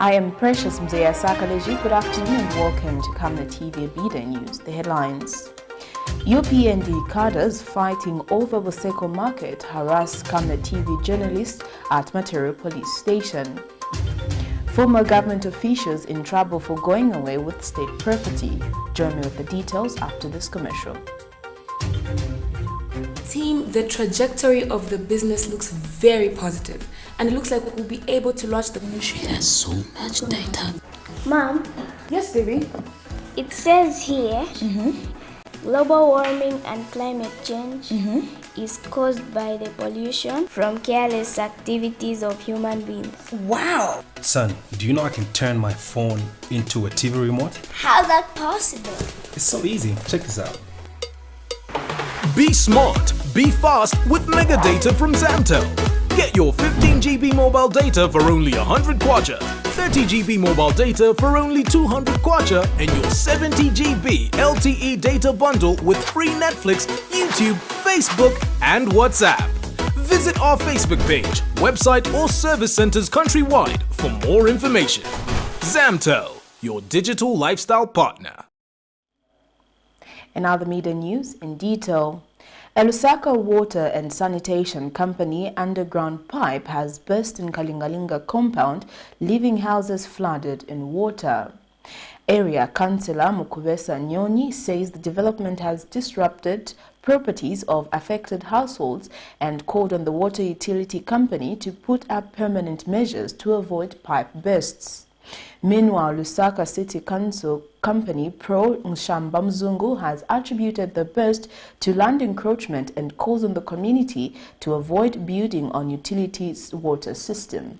I am Precious Mzeya Sakaleji. Good afternoon and welcome to Camnet TV Bida News. The headlines. UPND CADRES fighting over BUSEKO market harass Camnet TV journalists at MATERO police station. Former government officials in trouble for going away with state property. Join me with the details after this commercial. Team, the trajectory of the business looks very positive, and it looks like we'll be able to launch the ministry. There's so much data. Mom? Yes, baby? It says here, global warming and climate change is caused by the pollution from careless activities of human beings. Wow! Son, do you know I can turn my phone into a TV remote? How's that possible? It's so easy. Check this out. Be smart, be fast with mega data from Zamtel. Get your 15 GB mobile data for only 100 kwacha, 30 GB mobile data for only 200 kwacha, and your 70 GB LTE data bundle with free Netflix, YouTube, Facebook, and WhatsApp. Visit our Facebook page, website, or service centers countrywide for more information. Zamtel, your digital lifestyle partner. And now the media news in detail. A Lusaka water and sanitation company underground pipe has burst in Kalingalinga compound, leaving houses flooded in water. Area Councillor Mukubesa Nyoni says the development has disrupted properties of affected households and called on the water utility company to put up permanent measures to avoid pipe bursts. Meanwhile, Lusaka City Council company Pro Nshamba Mzungu has attributed the burst to land encroachment and calls on the community to avoid building on utilities water system.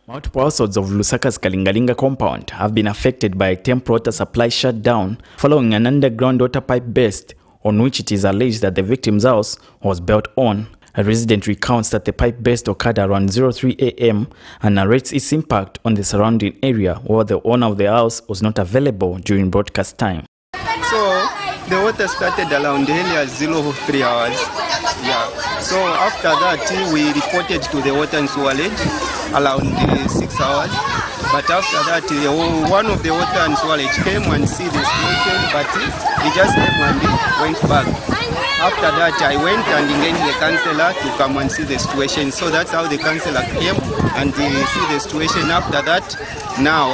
Multiple households of Lusaka's Kalingalinga compound have been affected by a temporary water supply shutdown following an underground water pipe burst on which it is alleged that the victim's house was built on. A resident recounts that the pipe burst occurred around 03 a.m. and narrates its impact on the surrounding area where the owner of the house was not available during broadcast time. So the water started around earlier 03 hours. Yeah. So after that we reported to the water and sewerage around 6 hours. But after that one of the water and sewerage came and see the situation, but he just came and went back. After that, I went and engaged the councillor to come and see the situation. So that's how the councillor came and see the situation. After that, now,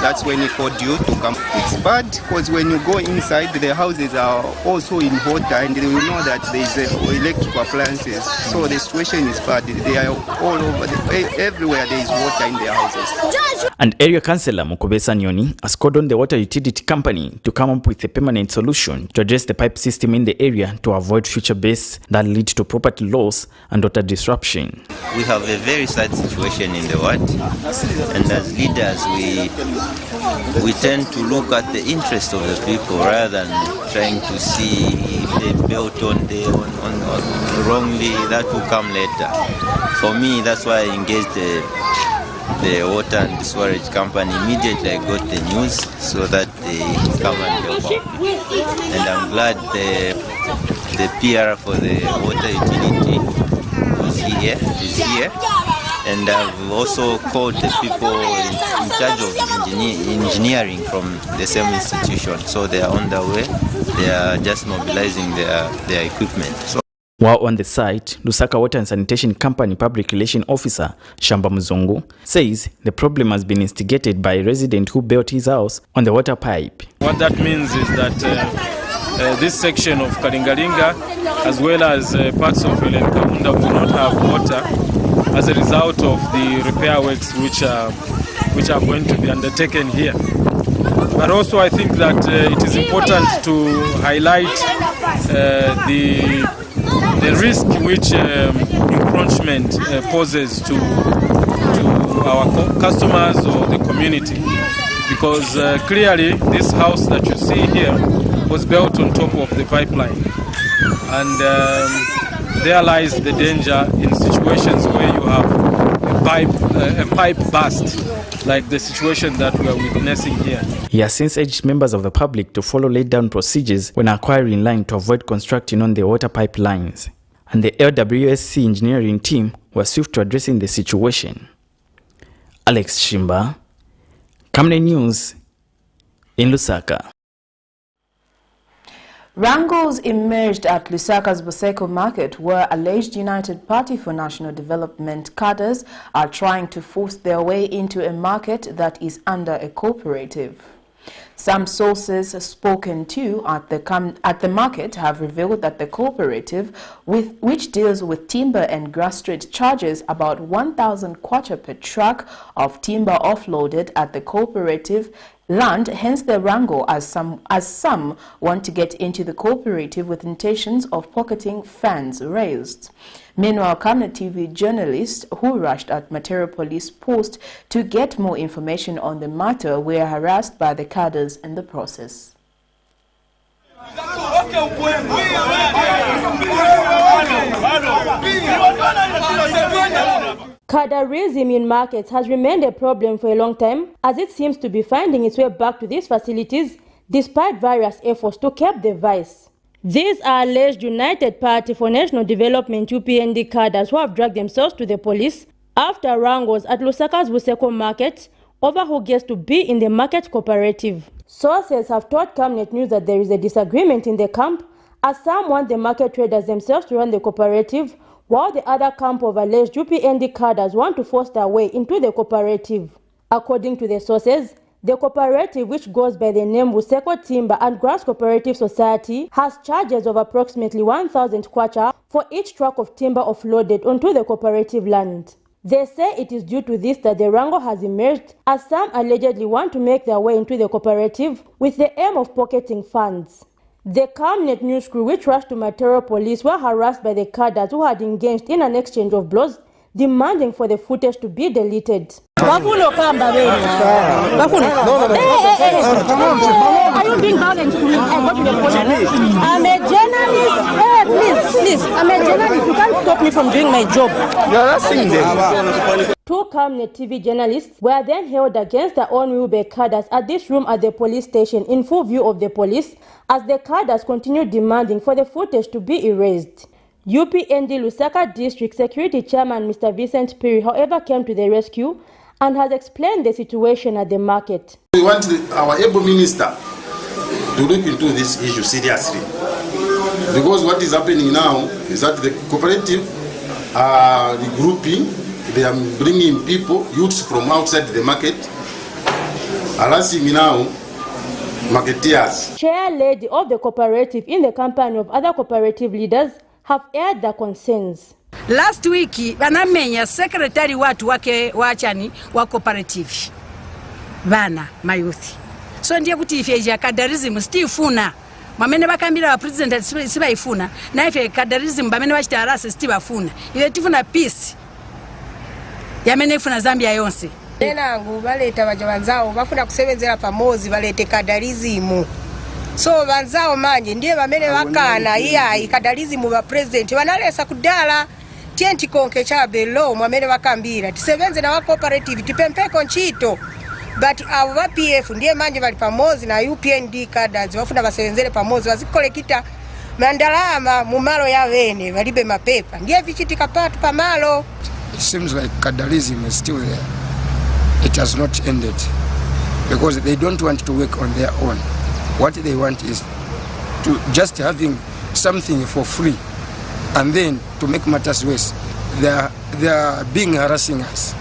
that's when he called you to come. It's bad because when you go inside, the houses are also in water and you know that there is electrical appliances. So the situation is bad. They are all over, everywhere there is water in their houses. And area councillor Mukubesa Nyoni has called on the water utility company to come up with a permanent solution to address the pipe system in the area to avoid future bursts that lead to property loss and water disruption. We have a very sad situation in the world, and as leaders we tend to look at the interest of the people rather than trying to see if they built on wrongly. That will come later. For me, that's why I engaged the water and the storage company. Immediately I got the news so that they come and help out. And I'm glad the PR for the water utility is here. And I've also called the people in charge of engineering from the same institution. So they are on their way. They are just mobilizing their equipment. While on the site, Lusaka Water and Sanitation Company Public Relations Officer Shamba Mzungu says the problem has been instigated by a resident who built his house on the water pipe. What that means is that this section of Kalingalinga as well as parts of Kaunda will not have water as a result of the repair works which are going to be undertaken here. But also I think that it is important to highlight the risk which encroachment poses to our customers or the community, because clearly this house that you see here was built on top of the pipeline, and there lies the danger in situations where you have a pipe burst, like the situation that we are witnessing here. He has since urged members of the public to follow laid-down procedures when acquiring land to avoid constructing on the water pipelines. And the LWSC engineering team were swift to addressing the situation. Alex Shimba, Camnet News in Lusaka. Wrangles emerged at Lusaka's BUSEKO market, where alleged United Party for National Development cadres are trying to force their way into a market that is under a cooperative. Some sources spoken to at the market have revealed that the cooperative, which deals with timber and grass trade, charges about 1,000 kwacha per truck of timber offloaded at the cooperative land, hence the wrangle, as some want to get into the cooperative with intentions of pocketing funds raised. Meanwhile, Camnet TV journalists who rushed at MATERO police post to get more information on the matter were harassed by the cadres in the process. Cadreism in markets has remained a problem for a long time, as it seems to be finding its way back to these facilities despite various efforts to curb the vice. These are alleged United Party for National Development UPND cadres who have dragged themselves to the police after wrangles at Lusaka's BUSEKO market over who gets to be in the market cooperative. Sources have told Camnet News that there is a disagreement in the camp, as some want the market traders themselves to run the cooperative, while the other camp of alleged UPND cadres want to force their way into the cooperative. According to the sources, the cooperative, which goes by the name BUSEKO Timber and Grass Cooperative Society, has charges of approximately 1,000 kwacha for each truck of timber offloaded onto the cooperative land. They say it is due to this that the wrangle has emerged, as some allegedly want to make their way into the cooperative with the aim of pocketing funds. The Camnet News crew, which rushed to MATERO police, were harassed by the cadres who had engaged in an exchange of blows, demanding for the footage to be deleted. Are you being violent to me? I got your police. I'm a journalist. Please. I'm a journalist. You can't stop me from doing my job. You're harassing them. Two Camnet TV journalists were then held against their own will by cadres at this room at the police station in full view of the police, as the cadres continued demanding for the footage to be erased. UPND Lusaka District Security Chairman Mr. Vincent Piri, however, came to the rescue and has explained the situation at the market. We want our able minister to look into this issue seriously, because what is happening now is that the cooperative are regrouping, they are bringing people, youths from outside the market, harassing now marketeers. Chair lady of the cooperative, in the company of other cooperative leaders, have aired their concerns. Last week, banamenya secretary watu wake wachani wa cooperative bana mayuthi. So ndiye kuti ife ya cadreism stifuna mamene bakambira wa president sibaifuna na ife cadreism bamene bachita HARASS stifuna ile tifuna peace yamene ifuna Zambia yonse. Nenangu baleta bajabanzao bafuna kusebenzera pamozi balete cadreism. So banzao manje ndiye bamene bakana iya cadreism ba president banalesa kudala tienti konke chabe lo mwamene bakambira tisebenze na wa cooperative tipempeko nchito, but abo ba PF ndiye manje bali pamozi na UPND cadres bafuna basebenzere pamozi bazikolekita mandalama mu malo ya bene balibe mapepa ndiye vichitika patu pamalo. It seems like cadreism is still there. It has not ended because they don't want to work on their own. What they want is to just having something for free, and then to make matters worse, they are being harassing us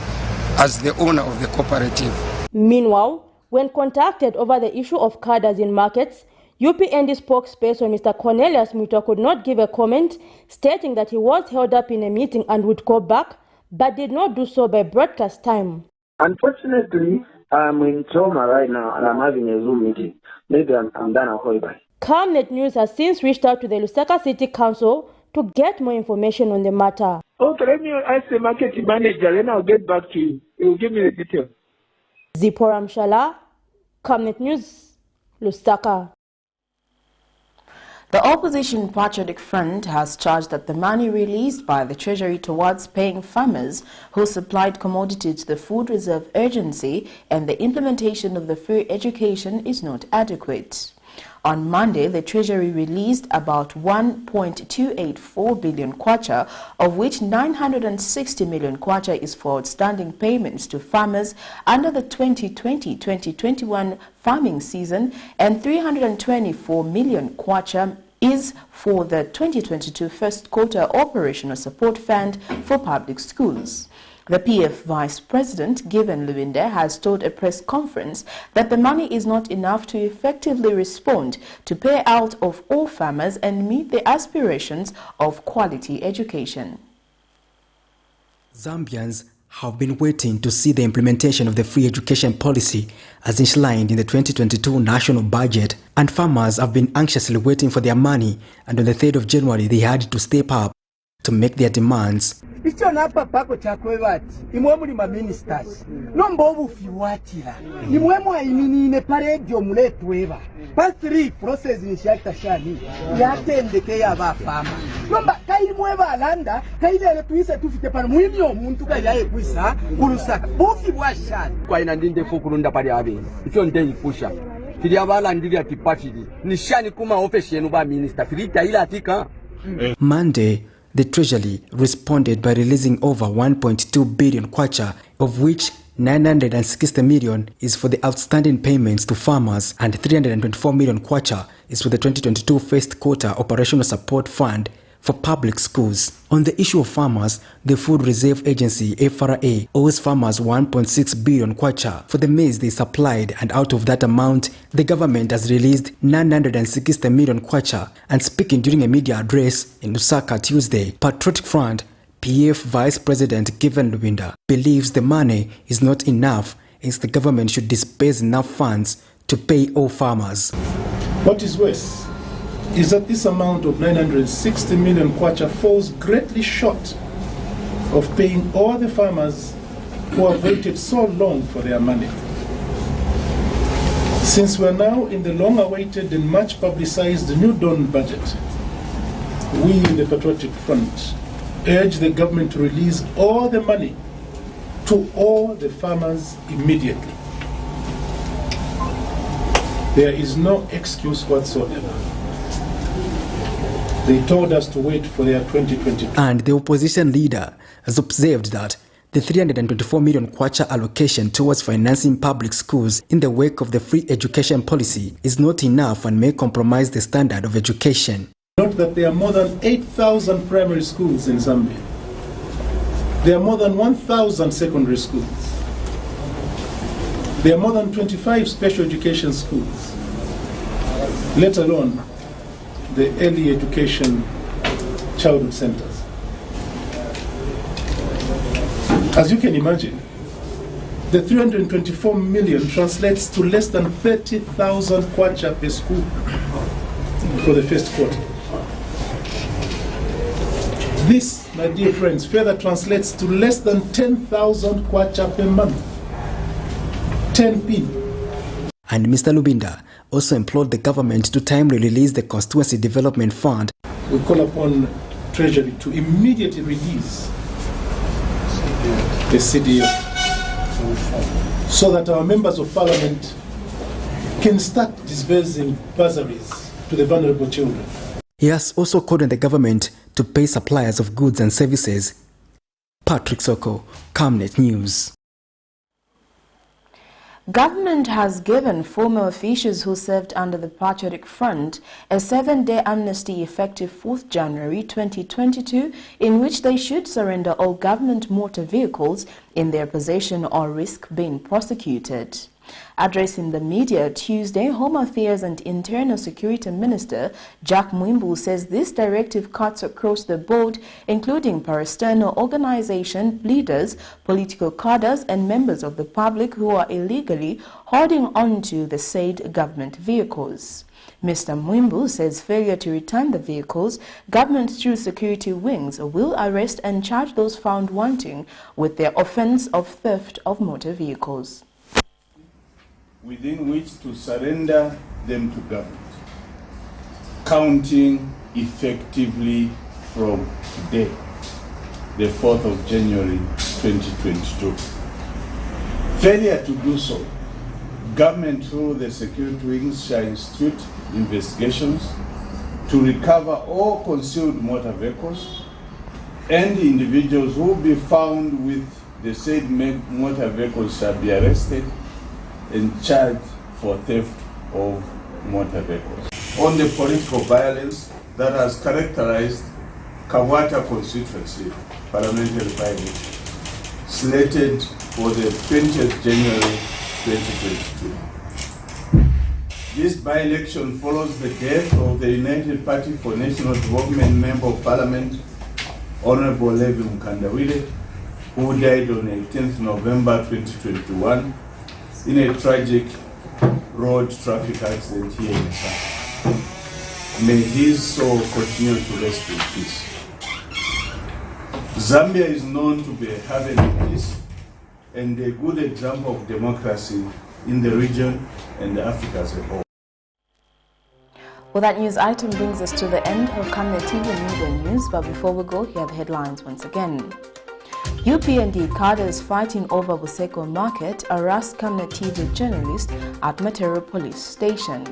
as the owner of the cooperative. Meanwhile, when contacted over the issue of cadres in markets, UPND spokesperson Mr. Cornelius Muto could not give a comment, stating that he was held up in a meeting and would go back, but did not do so by broadcast time. Unfortunately, I'm in trauma right now and I'm having a Zoom meeting. Maybe I'm done, I'll call you back. Camnet News has since reached out to the Lusaka City Council to get more information on the matter. Okay, let me ask the market manager, then I'll get back to you. He will give me the details. Zipora Mshala, Camnet News, Lusaka. The Opposition Patriotic Front has charged that the money released by the Treasury towards paying farmers who supplied commodity to the Food Reserve Agency and the implementation of the free education is not adequate. On Monday, the Treasury released about 1.284 billion kwacha, of which 960 million kwacha is for outstanding payments to farmers under the 2020-2021 farming season, and 324 million kwacha is for the 2022 first quarter operational support fund for public schools. The PF Vice President, Given Lubinde, has told a press conference that the money is not enough to effectively respond to payout of all farmers and meet the aspirations of quality education. Zambians have been waiting to see the implementation of the free education policy as enshrined in the 2022 national budget, and farmers have been anxiously waiting for their money, and on the 3rd of January they had to step up to make their demands. Icho napa pako chakwebati imwe muri ma ministers nombo obufiwatira imwe mwayiminine paredio muletweba pasri process inshakta shani yatendeke yabafama nomba kaimwe balanda kaidele tuise tufite pano muimyo omuntu kayaye kwisa kulusaka bufiwashani kwa ina ndinde fukurunda pali abe icho ndeni pusha kili abala ndili atipatili nishani kuma office yenu ba minister filita ila atika. Monday, the Treasury responded by releasing over 1.2 billion kwacha, of which 960 million is for the outstanding payments to farmers and 324 million kwacha is for the 2022 first quarter operational support fund for public schools. On the issue of farmers, the Food Reserve Agency FRA owes farmers 1.6 billion kwacha for the maize they supplied, and out of that amount, the government has released 960 million kwacha. And speaking during a media address in Lusaka Tuesday, Patriotic Front PF Vice President Given Lubinde believes the money is not enough, as the government should disperse enough funds to pay all farmers. What is worse is that this amount of 960 million kwacha falls greatly short of paying all the farmers who have waited so long for their money. Since we're now in the long-awaited and much-publicized New Dawn budget, we in the Patriotic Front urge the government to release all the money to all the farmers immediately. There is no excuse whatsoever. They told us to wait for their 2022. And the opposition leader has observed that the 324 million kwacha allocation towards financing public schools in the wake of the free education policy is not enough and may compromise the standard of education. Note that there are more than 8,000 primary schools in Zambia. There are more than 1,000 secondary schools. There are more than 25 special education schools, let alone the early education childhood centers. As you can imagine, the 324 million translates to less than 30,000 kwacha per school for the first quarter. This, my dear friends, further translates to less than 10,000 kwacha per month. 10p. And Mr. Lubinde also implored the government to timely release the Constituency Development Fund. We call upon Treasury to immediately release the CDF so that our members of parliament can start disbursing bursaries to the vulnerable children. He has also called on the government to pay suppliers of goods and services. Patrick Soko, Camnet News. Government has given former officials who served under the Patriotic Front a 7-day amnesty effective 4th January 2022, in which they should surrender all government motor vehicles in their possession or risk being prosecuted. Addressing the media Tuesday, Home Affairs and Internal Security Minister Jack Mwimbu says this directive cuts across the board, including parastatal organization leaders, political cadres and members of the public who are illegally holding onto the said government vehicles. Mr. Mwimbu says failure to return the vehicles, government through security wings will arrest and charge those found wanting with their offense of theft of motor vehicles. Within which to surrender them to government, counting effectively from today, the 4th of January 2022. Failure to do so government through the security wings shall institute investigations to recover all concealed motor vehicles, and individuals who will be found with the said motor vehicles shall be arrested and charged for theft of motor vehicles. On the political violence that has characterized Kawata constituency parliamentary by-election, slated for the 20th January 2022. This by-election follows the death of the United Party for National Development Member of Parliament, Honorable Levi Mkandawile, who died on 18th November 2021 in a tragic road traffic accident here in Zambia. May his soul continue to rest in peace. Zambia is known to be a haven of peace and a good example of democracy in the region and Africa as a whole. Well, that news item brings us to the end of Camnet TV Media News, but before we go, here are the headlines once again. UPND CADRES fighting over BUSEKO market arrests Camnet TV journalist at MATERO police station.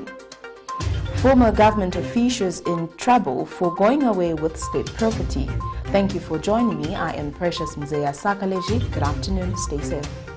Former government officials in trouble for going away with state property. Thank you for joining me. I am Precious Mzeya Sakaleji. Good afternoon. Stay safe.